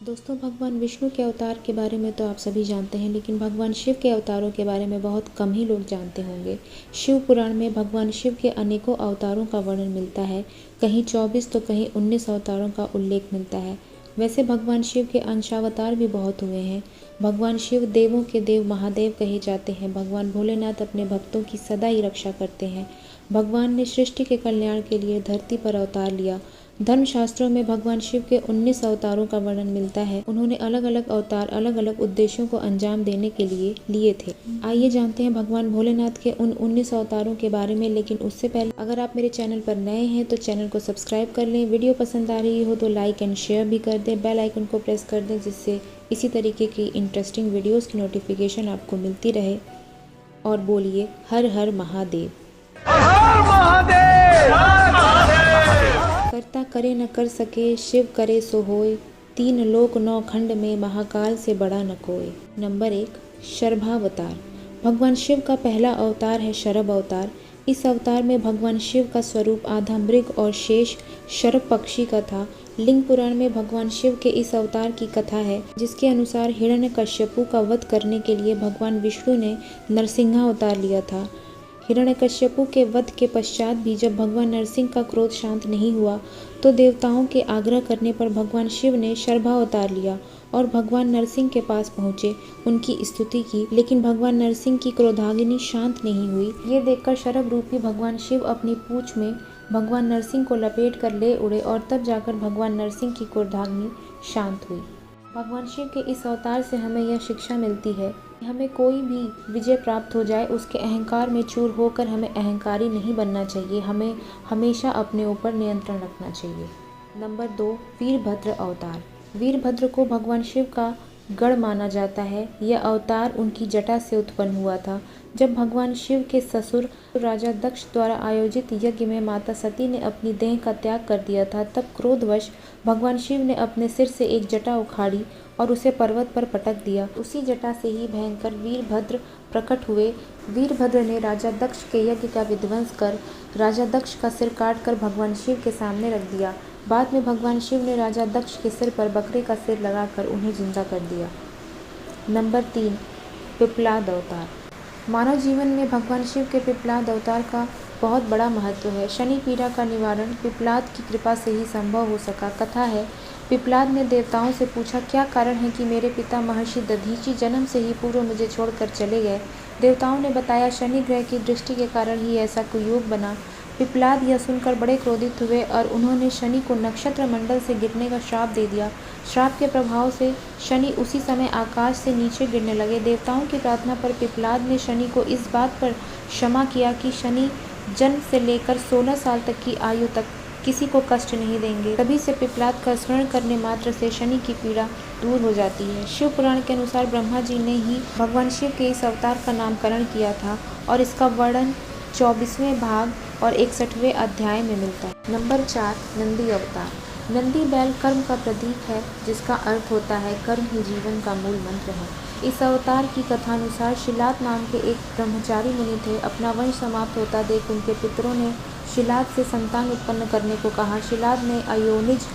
दोस्तों, भगवान विष्णु के अवतार के बारे में तो आप सभी जानते हैं, लेकिन भगवान शिव के अवतारों के बारे में बहुत कम ही लोग जानते होंगे। शिव पुराण में भगवान शिव के अनेकों अवतारों का वर्णन मिलता है। कहीं 24 तो कहीं 19 अवतारों का उल्लेख मिलता है। वैसे भगवान शिव के अंशावतार भी बहुत हुए हैं। भगवान शिव देवों के देव महादेव कहे जाते हैं। भगवान भोलेनाथ अपने भक्तों की सदा ही रक्षा करते हैं। भगवान ने सृष्टि के कल्याण के लिए धरती पर अवतार लिया। धर्मशास्त्रों में भगवान शिव के 19 अवतारों का वर्णन मिलता है। उन्होंने अलग अलग अवतार अलग अलग उद्देश्यों को अंजाम देने के लिए लिए थे। आइए जानते हैं भगवान भोलेनाथ के उन 19 अवतारों के बारे में। लेकिन उससे पहले अगर आप मेरे चैनल पर नए हैं तो चैनल को सब्सक्राइब कर लें। वीडियो पसंद आ रही हो तो लाइक एंड शेयर भी कर दें। बेल आइकन को प्रेस कर दें, जिससे इसी तरीके की इंटरेस्टिंग वीडियोस की नोटिफिकेशन आपको मिलती रहे। और बोलिए हर हर महादेव। करता करे न कर सके, शिव करे सो होय। तीन लोक नौ खंड में, महाकाल से बड़ा न कोय। नंबर 1, शर्भावतार। भगवान शिव का पहला अवतार है शरभ अवतार। इस अवतार में भगवान शिव का स्वरूप आधा मृग और शेष शरभ पक्षी का था। लिंग पुराण में भगवान शिव के इस अवतार की कथा है, जिसके अनुसार हिरण्यकश्यपु का वध करने के लिए भगवान विष्णु ने नरसिंहावतार लिया था। हिरण्यकश्यपु के वध के पश्चात भी जब भगवान नरसिंह का क्रोध शांत नहीं हुआ तो देवताओं के आग्रह करने पर भगवान शिव ने शर्भावतार लिया और भगवान नरसिंह के पास पहुंचे, उनकी स्तुति की। लेकिन भगवान नरसिंह की क्रोधाग्नि शांत नहीं हुई। ये देखकर शरभ रूपी भगवान शिव अपनी पूंछ में भगवान नरसिंह को लपेट कर ले उड़े और तब जाकर भगवान नरसिंह की क्रोधाग्नि शांत हुई। भगवान शिव के इस अवतार से हमें यह शिक्षा मिलती है कि हमें कोई भी विजय प्राप्त हो जाए, उसके अहंकार में चूर होकर हमें अहंकारी नहीं बनना चाहिए। हमें हमेशा अपने ऊपर नियंत्रण रखना चाहिए। नंबर 2, वीरभद्र अवतार। वीरभद्र को भगवान शिव का गढ़ माना जाता है। यह अवतार उनकी जटा से उत्पन्न हुआ था। जब भगवान शिव के ससुर राजा दक्ष द्वारा आयोजित यज्ञ में माता सती ने अपनी देह का त्याग कर दिया था, तब क्रोधवश भगवान शिव ने अपने सिर से एक जटा उखाड़ी और उसे पर्वत पर पटक दिया। उसी जटा से ही भयंकर वीरभद्र प्रकट हुए। वीरभद्र ने राजा दक्ष के यज्ञ का विध्वंस कर राजा दक्ष का सिर काट कर भगवान शिव के सामने रख दिया। बाद में भगवान शिव ने राजा दक्ष के सिर पर बकरे का सिर लगाकर उन्हें जिंदा कर दिया। नंबर 3, पिप्पलाद अवतार। मानव जीवन में भगवान शिव के पिप्पलाद अवतार का बहुत बड़ा महत्व है। शनि पीड़ा का निवारण पिप्पलाद की कृपा से ही संभव हो सका। कथा है, पिप्पलाद ने देवताओं से पूछा, क्या कारण है कि मेरे पिता महर्षि दधीचि जन्म से ही पूर्व मुझे छोड़कर चले गए। देवताओं ने बताया, शनि ग्रह की दृष्टि के कारण ही ऐसा कुयोग बना। पिप्पलाद यह सुनकर बड़े क्रोधित हुए और उन्होंने शनि को नक्षत्र मंडल से गिरने का श्राप दे दिया। श्राप के प्रभाव से शनि उसी समय आकाश से नीचे गिरने लगे। देवताओं की प्रार्थना पर पिप्पलाद ने शनि को इस बात पर क्षमा किया कि शनि जन्म से लेकर 16 साल तक की आयु तक किसी को कष्ट नहीं देंगे। तभी से पिप्पलाद का स्मरण करने मात्र से शनि की पीड़ा दूर हो जाती है। शिव पुराण के अनुसार ब्रह्मा जी ने ही भगवान शिव के इस अवतार का नामकरण किया था और इसका वर्णन 24वें भाग और 61वें अध्याय में मिलता है। नंबर 4, नंदी अवतार। नंदी बैल कर्म का प्रतीक है, जिसका अर्थ होता है कर्म ही जीवन का मूल मंत्र है। इस अवतार की कथानुसार शिलाद नाम के एक ब्रह्मचारी मुनि थे। अपना वंश समाप्त होता देख उनके पितरों ने शिलाद से संतान उत्पन्न करने को कहा। शिलाद ने अयोनिज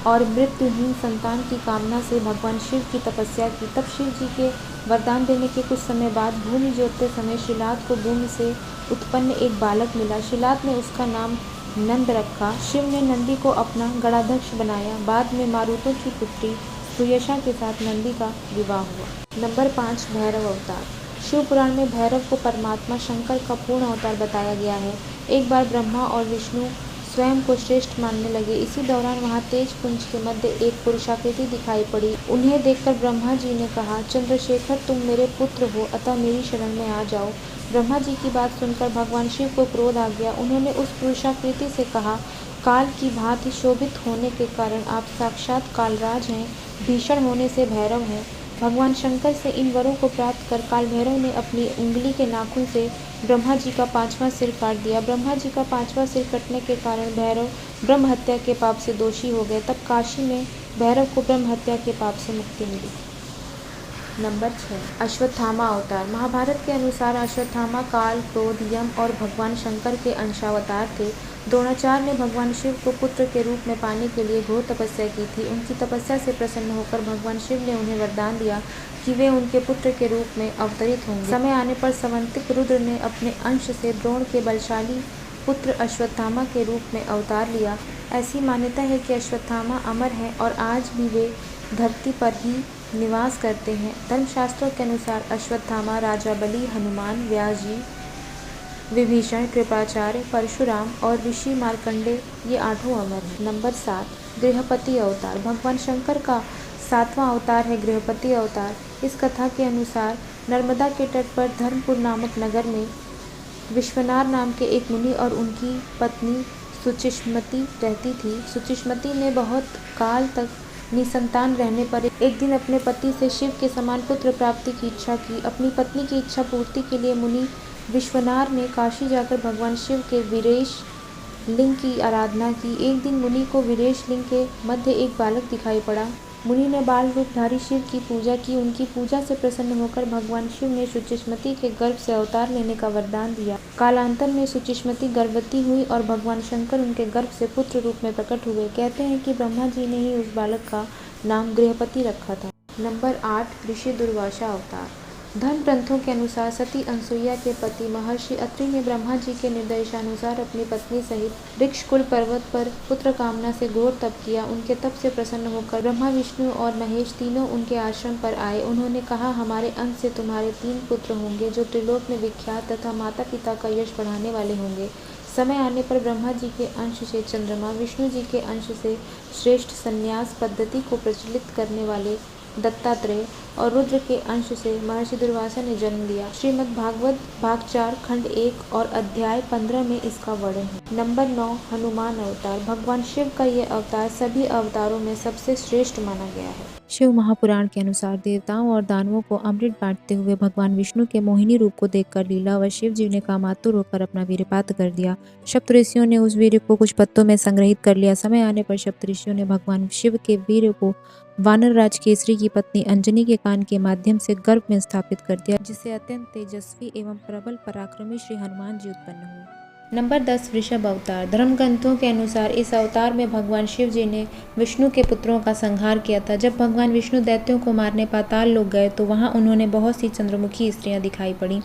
और मृत्युहीन संतान की कामना से भगवान शिव की तपस्या की। तब शिव जी के वरदान देने के कुछ समय बाद भूमि जोतते समय शिलाद को भूमि से उत्पन्न एक बालक मिला। शिलाद ने उसका नाम नंद रखा। शिव ने नंदी को अपना गणाध्यक्ष बनाया। बाद में मारुतों की पुत्री सुयशा के साथ नंदी का विवाह हुआ। नंबर 5, भैरव अवतार। शिव पुराण में भैरव को परमात्मा शंकर का पूर्ण अवतार बताया गया है। एक बार ब्रह्मा और विष्णु स्वयं को श्रेष्ठ मानने लगे। इसी दौरान वहां तेज पुंज के मध्य एक पुरुषाकृति दिखाई पड़ी। उन्हें देखकर ब्रह्मा जी ने कहा, चंद्रशेखर तुम मेरे पुत्र हो, अतः मेरी शरण में आ जाओ। ब्रह्मा जी की बात सुनकर भगवान शिव को क्रोध आ गया। उन्होंने उस पुरुषाकृति से कहा, काल की भांति शोभित होने के कारण आप साक्षात कालराज हैं, भीषण होने से भैरव हैं। भगवान शंकर से इन वरों को प्राप्त कर काल भैरव ने अपनी उंगली के नाखून से ब्रह्मा जी का 5वां सिर काट दिया। ब्रह्मा जी का 5वां सिर कटने के कारण भैरव ब्रह्म हत्या के पाप से दोषी हो गए। तब काशी में भैरव को ब्रह्म हत्या के पाप से मुक्ति मिली। नंबर 6 अश्वत्थामा अवतार। महाभारत के अनुसार अश्वत्थामा काल, क्रोध, यम और भगवान शंकर के अंशावतार थे। द्रोणाचार्य ने भगवान शिव को पुत्र के रूप में पाने के लिए घोर तपस्या की थी। उनकी तपस्या से प्रसन्न होकर भगवान शिव ने उन्हें वरदान दिया कि वे उनके पुत्र के रूप में अवतरित होंगे। समय आने पर स्वंतिक रुद्र ने अपने अंश से द्रोण के बलशाली पुत्र अश्वत्थामा के रूप में अवतार लिया। ऐसी मान्यता है कि अश्वत्थामा अमर है और आज भी वे धरती पर ही निवास करते हैं। धर्मशास्त्रों के अनुसार अश्वत्थामा, राजा बलि, हनुमान, व्यास जी, विभीषण, कृपाचार्य, परशुराम और ऋषि मार्कंडेय ये 8 अमर हैं। नंबर 7 गृहपति अवतार। भगवान शंकर का 7वां अवतार है गृहपति अवतार। इस कथा के अनुसार नर्मदा के तट पर धर्मपुर नामक नगर में विश्वनाथ नाम के एक मुनि और उनकी पत्नी सुचिष्मति रहती थी। सुचिष्मति ने बहुत काल तक निसंतान रहने पर एक दिन अपने पति से शिव के समान पुत्र प्राप्ति की इच्छा की। अपनी पत्नी की इच्छा पूर्ति के लिए मुनि विश्वनाथ ने काशी जाकर भगवान शिव के वीरेश लिंग की आराधना की। एक दिन मुनि को वीरेश लिंग के मध्य एक बालक दिखाई पड़ा। मुनि ने बाल रूपधारी शिव की पूजा की। उनकी पूजा से प्रसन्न होकर भगवान शिव ने सुचिष्मति के गर्भ से अवतार लेने का वरदान दिया। कालांतर में सुचिष्मति गर्भवती हुई और भगवान शंकर उनके गर्भ से पुत्र रूप में प्रकट हुए। कहते हैं कि ब्रह्मा जी ने ही उस बालक का नाम गृहपति रखा था। नंबर 8 ऋषि दुर्वासा अवतार। धर्म ग्रंथों के अनुसार सती अनसुईया के पति महर्षि अत्रि ने ब्रह्मा जी के निर्देशानुसार अपनी पत्नी सहित ऋक्षकुल पर्वत पर पुत्र कामना से घोर तप किया। उनके तप से प्रसन्न होकर ब्रह्मा, विष्णु और महेश तीनों उनके आश्रम पर आए। उन्होंने कहा, हमारे अंश से तुम्हारे 3 पुत्र होंगे जो त्रिलोक में विख्यात तथा माता पिता का यश बढ़ाने वाले होंगे। समय आने पर ब्रह्मा जी के अंश से चंद्रमा, विष्णु जी के अंश से श्रेष्ठ संन्यास पद्धति को प्रचलित करने वाले दत्तात्रेय और रुद्र के अंश से महर्षि दुर्वासा ने जन्म लिया। श्रीमद् भागवत भाग 4 खंड 1 और अध्याय 15 में इसका वर्णन है। नंबर 9 हनुमान अवतार। भगवान शिव का ये अवतार सभी अवतारों में सबसे श्रेष्ठ माना गया है। शिव महापुराण के अनुसार देवताओं और दानवों को अमृत बांटते हुए भगवान विष्णु के मोहिनी रूप को देखकर लीला व शिव जी ने कामातुर होकर अपना वीर्यपात कर दिया। सप्तऋषियों ने उस वीर्य को कुछ पत्तों में संग्रहित कर लिया। समय आने पर सप्तऋषियों ने भगवान शिव के वीर्य को वानर राज केसरी की पत्नी अंजनी के कान के माध्यम से गर्भ में स्थापित कर दिया, जिससे अत्यंत तेजस्वी एवं प्रबल पराक्रमी श्री हनुमान जी उत्पन्न हुए। नंबर 10 वृषभ अवतार। धर्म ग्रंथों के अनुसार इस अवतार में भगवान शिव जी ने विष्णु के पुत्रों का संहार किया था। जब भगवान विष्णु दैत्यों को मारने पाताल लोक गए तो वहां उन्होंने बहुत सी चंद्रमुखी स्त्रियां दिखाई पड़ी।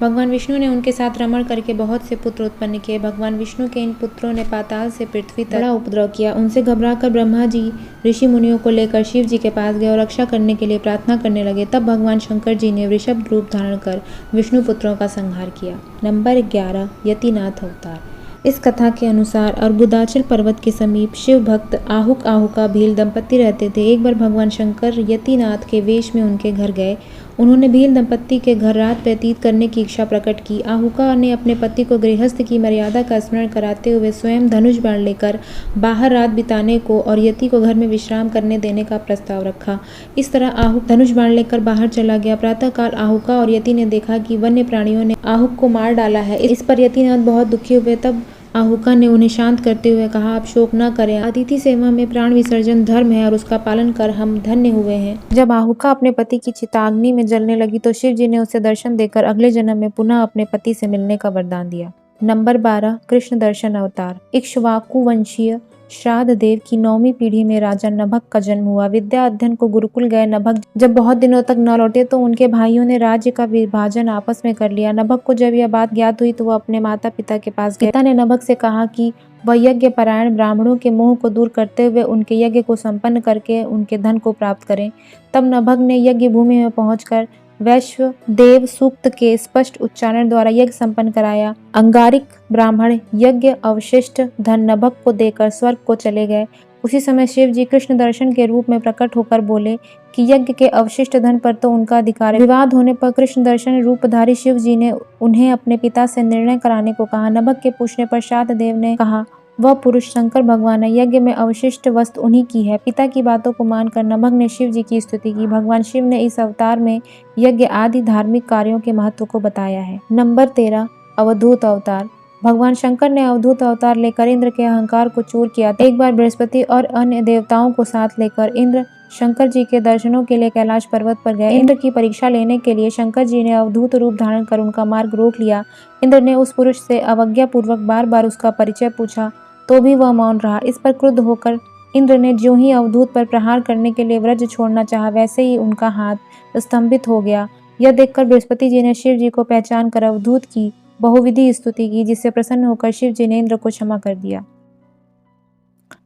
भगवान विष्णु ने उनके साथ रमण करके बहुत से पुत्र उत्पन्न किए। भगवान विष्णु के इन पुत्रों ने पाताल से पृथ्वी तक बड़ा उपद्रव किया। उनसे घबराकर ब्रह्मा जी ऋषि मुनियों को लेकर शिव जी के पास गए और रक्षा करने के लिए प्रार्थना करने लगे। तब भगवान शंकर जी ने वृषभ रूप धारण कर विष्णु पुत्रों का संहार किया। नंबर 11 यतिनाथ अवतार। इस कथा के अनुसार अर्बुदाचल पर्वत के समीप शिव भक्त आहुक आहुका भील दंपति रहते थे। एक बार भगवान शंकर यतिनाथ के वेश में उनके घर गए। उन्होंने भील दंपति के घर रात व्यतीत करने की इच्छा प्रकट की। आहुका ने अपने पति को गृहस्थ की मर्यादा का स्मरण कराते हुए स्वयं धनुष बाण लेकर बाहर रात बिताने को और यति को घर में विश्राम करने देने का प्रस्ताव रखा। इस तरह आहुक धनुष बाण लेकर बाहर चला गया। प्रातःकाल आहुका और यति ने देखा कि वन्य प्राणियों ने आहुक को मार डाला है। इस पर यतिनाथ बहुत दुखी हुए। तब आहुका ने उन्हें शांत करते हुए कहा, आप शोक न करें, अतिथि सेवा में प्राण विसर्जन धर्म है और उसका पालन कर हम धन्य हुए हैं। जब आहुका अपने पति की चिताग्नि में जलने लगी तो शिव जी ने उसे दर्शन देकर अगले जन्म में पुनः अपने पति से मिलने का वरदान दिया। नंबर 12 कृष्ण दर्शन अवतार। इक्ष्वाकु वंशीय श्राद्ध देव की 9वीं पीढ़ी में राजा नभक का जन्म हुआ। विद्या अध्ययन को गुरुकुल गए नभक जब बहुत दिनों तक न लौटे तो उनके भाइयों ने राज्य का विभाजन आपस में कर लिया। नभक को जब यह बात ज्ञात हुई तो वह अपने माता पिता के पास गए। पिता ने नभक से कहा कि वह यज्ञ परायण ब्राह्मणों के मोह को दूर करते हुए उनके यज्ञ को संपन्न करके उनके धन को प्राप्त करें। तब नभक ने यज्ञ भूमि में पहुंचकर वैश्व देव सूक्त के स्पष्ट उच्चारण द्वारा यज्ञ संपन्न कराया। अंगारिक ब्राह्मण यज्ञ अवशिष्ट धन नभक को देकर स्वर्ग को चले गए। उसी समय शिव जी कृष्ण दर्शन के रूप में प्रकट होकर बोले कि यज्ञ के अवशिष्ट धन पर तो उनका अधिकार है। विवाद होने पर कृष्ण दर्शन रूपधारी शिव जी ने उन्हें अपने पिता से निर्णय कराने को कहा। नभक के पूछने पर श्राद्ध देव ने कहा, वह पुरुष शंकर भगवान है, यज्ञ में अवशिष्ट वस्तु उन्हीं की है। पिता की बातों को मानकर नभक ने शिव जी की स्तुति की। भगवान शिव ने इस अवतार में यज्ञ आदि धार्मिक कार्यों के महत्व को बताया है। नंबर 13 अवधूत अवतार। भगवान शंकर ने अवधूत अवतार लेकर इंद्र के अहंकार को चूर किया। एक बार बृहस्पति और अन्य देवताओं को साथ लेकर इंद्र शंकर जी के दर्शनों के लिए कैलाश पर्वत पर गए। इंद्र की परीक्षा लेने के लिए शंकर जी ने अवधूत रूप धारण कर उनका मार्ग रोक लिया। इंद्र ने उस पुरुष से अवज्ञा पूर्वक बार बार उसका परिचय पूछा, तो भी वह मौन रहा। इस पर क्रुद्ध होकर इंद्र ने ज्यों ही अवधूत पर प्रहार करने के लिए वज्र छोड़ना चाहा, वैसे ही उनका हाथ स्तंभित हो गया। यह देखकर बृहस्पति जी ने शिव जी को पहचान कर अवधूत की बहुविधि स्तुति की, जिससे प्रसन्न होकर शिव जी ने इंद्र को क्षमा कर दिया।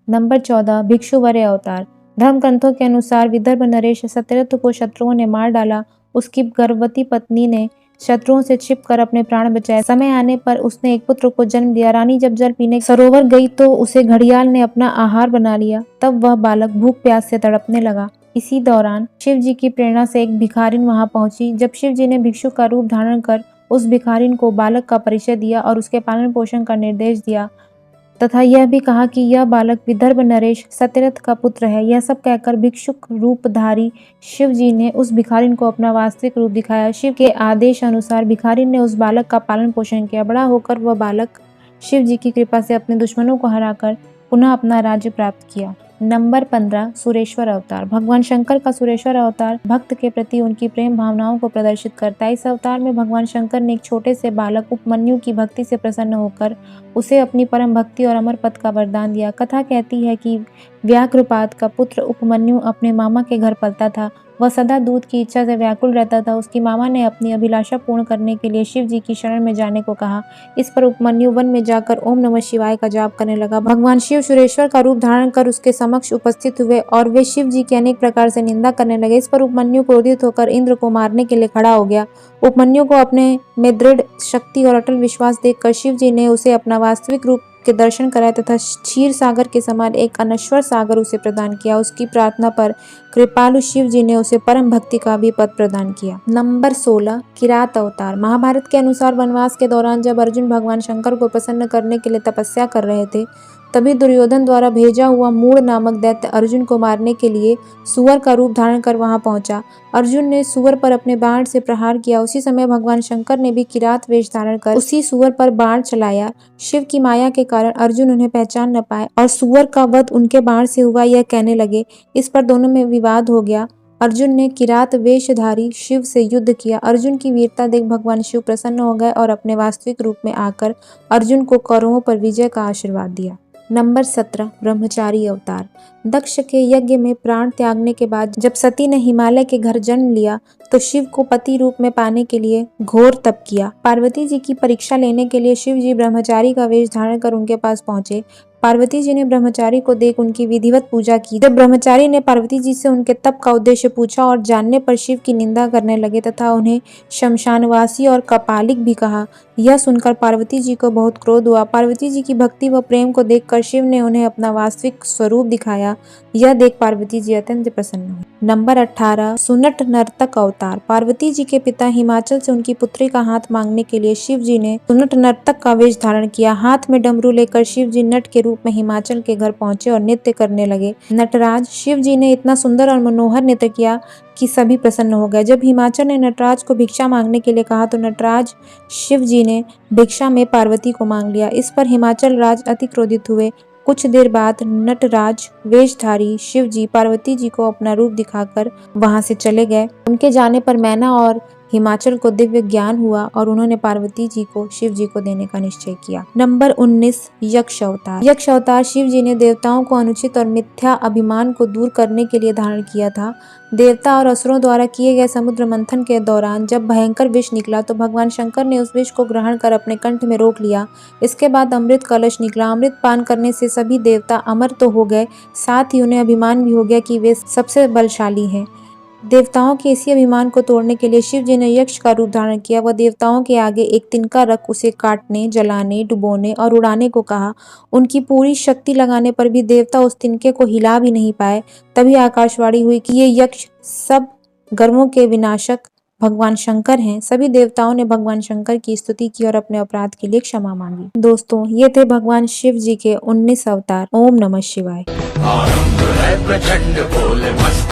नंबर 14 भिक्षुवर्य अवतार। धर्म ग्रंथों के अनुसार विदर्भ नरेश सत्यरथ को शत्रुओं ने मार डाला। उसकी गर्भवती पत्नी ने शत्रुओं से छिपकर अपने प्राण बचाए। समय आने पर उसने एक पुत्र को जन्म दिया। रानी जब जल पीने सरोवर गई तो उसे घड़ियाल ने अपना आहार बना लिया। तब वह बालक भूख प्यास से तड़पने लगा। इसी दौरान शिव जी की प्रेरणा से एक भिखारिन वहां पहुंची। जब शिव जी ने भिक्षु का रूप धारण कर उस भिखारिन को बालक का परिचय दिया और उसके पालन पोषण का निर्देश दिया तथा यह भी कहा कि यह बालक विदर्भ नरेश सत्यरथ का पुत्र है। यह सब कहकर भिक्षुक रूपधारी शिव जी ने उस भिखारिन को अपना वास्तविक रूप दिखाया। शिव के आदेश अनुसार भिखारिन ने उस बालक का पालन पोषण किया। बड़ा होकर वह बालक शिव जी की कृपा से अपने दुश्मनों को हराकर पुनः अपना राज्य प्राप्त किया। नंबर 15 सुरेश्वर अवतार। भगवान शंकर का सुरेश्वर अवतार भक्त के प्रति उनकी प्रेम भावनाओं को प्रदर्शित करता है। इस अवतार में भगवान शंकर ने एक छोटे से बालक उपमन्यु की भक्ति से प्रसन्न होकर उसे अपनी परम भक्ति और अमर पद का वरदान दिया। कथा कहती है कि व्याघ्रपाद का पुत्र उपमन्यु अपने मामा के घर पलता था। वह सदा दूध की इच्छा से व्याकुल रहता था। उसकी मामा ने अपनी अभिलाषा पूर्ण करने के लिए शिव जी की शरण में जाने को कहा। इस पर उपमन्यु वन में जाकर ओम नमः शिवाय का जाप करने लगा। भगवान शिव सुरेश्वर का रूप धारण कर उसके समक्ष उपस्थित हुए और वे शिव जी की अनेक प्रकार से निंदा करने लगे। इस पर उपमन्यु क्रोधित होकर इंद्र को मारने के लिए खड़ा हो गया। उपमन्यु को अपने में दृढ़ शक्ति और अटल विश्वास देखकर शिव जी ने उसे अपना वास्तविक रूप के दर्शन कराए तथा क्षीर सागर के समान एक अनश्वर सागर उसे प्रदान किया। उसकी प्रार्थना पर कृपालु शिव जी ने उसे परम भक्ति का भी पद प्रदान किया। नंबर 16 किरात अवतार। महाभारत के अनुसार वनवास के दौरान जब अर्जुन भगवान शंकर को प्रसन्न करने के लिए तपस्या कर रहे थे, तभी दुर्योधन द्वारा भेजा हुआ मूढ़ नामक दैत्य अर्जुन को मारने के लिए सुअर का रूप धारण कर वहां पहुंचा। अर्जुन ने सुअर पर अपने बाण से प्रहार किया। उसी समय भगवान शंकर ने भी किरात वेश धारण कर उसी सुअर पर बाण चलाया। शिव की माया के कारण अर्जुन उन्हें पहचान न पाए और सुअर का वध उनके बाण से हुआ यह कहने लगे। इस पर दोनों में विवाद हो गया। अर्जुन ने किरात वेशधारी शिव से युद्ध किया। अर्जुन की वीरता देख भगवान शिव प्रसन्न हो गए और अपने वास्तविक रूप में आकर अर्जुन को कौरवों पर विजय का आशीर्वाद दिया। नंबर 17 ब्रह्मचारी अवतार। दक्ष के यज्ञ में प्राण त्यागने के बाद जब सती ने हिमालय के घर जन्म लिया तो शिव को पति रूप में पाने के लिए घोर तप किया। पार्वती जी की परीक्षा लेने के लिए शिव जी ब्रह्मचारी का वेश धारण कर उनके पास पहुंचे। पार्वती जी ने ब्रह्मचारी को देख उनकी विधिवत पूजा की। जब ब्रह्मचारी ने पार्वती जी से उनके तप का उद्देश्य पूछा और जानने पर शिव की निंदा करने लगे तथा उन्हें शमशानवासी और कपालिक भी कहा। यह सुनकर पार्वती जी को बहुत क्रोध हुआ। पार्वती जी की भक्ति व प्रेम को देखकर शिव ने उन्हें अपना वास्तविक स्वरूप दिखाया। यह देख पार्वती जी अत्यंत प्रसन्न हुई। नंबर 18 सुनट नर्तक अवतार। पार्वती जी के पिता हिमाचल से उनकी पुत्री का हाथ मांगने के लिए शिव जी ने सुनट नर्तक का वेश धारण किया। हाथ में डमरू लेकर शिव जी नट के रूप में हिमाचल के घर पहुंचे और नृत्य करने लगे। नटराज शिव जी ने इतना सुंदर और मनोहर नृत्य किया कि सभी प्रसन्न हो गए। जब हिमाचल ने नटराज को भिक्षा मांगने के लिए कहा तो नटराज शिव जी ने भिक्षा में पार्वती को मांग लिया। इस पर हिमाचल राज अति क्रोधित हुए। कुछ देर बाद नटराज वेशधारी शिव जी पार्वती जी को अपना रूप दिखाकर वहां से चले गए। उनके जाने पर मैना और हिमाचल को दिव्य ज्ञान हुआ और उन्होंने पार्वती जी को शिव जी को देने का निश्चय किया। नंबर 19 यक्ष अवतार। यक्ष अवतार शिव जी ने देवताओं को अनुचित और मिथ्या अभिमान को दूर करने के लिए धारण किया था। देवता और असुरों द्वारा किए गए समुद्र मंथन के दौरान जब भयंकर विष निकला तो भगवान शंकर ने उस विष को ग्रहण कर अपने कंठ में रोक लिया। इसके बाद अमृत कलश निकला। अमृत पान करने से सभी देवता अमर तो हो गए, साथ ही उन्हें अभिमान भी हो गया कि वे सबसे बलशाली हैं। देवताओं के इसी अभिमान को तोड़ने के लिए शिव जी ने यक्ष का रूप धारण किया। वह देवताओं के आगे एक तिनका रख उसे काटने, जलाने, डुबोने और उड़ाने को कहा। उनकी पूरी शक्ति लगाने पर भी देवता उस तिनके को हिला भी नहीं पाए। तभी आकाशवाणी हुई कि ये यक्ष सब गर्वों के विनाशक भगवान शंकर हैं। सभी देवताओं ने भगवान शंकर की स्तुति की और अपने अपराध के लिए क्षमा मांगी। दोस्तों, ये थे भगवान शिव जी के 19 अवतार। ओम नमः शिवाय।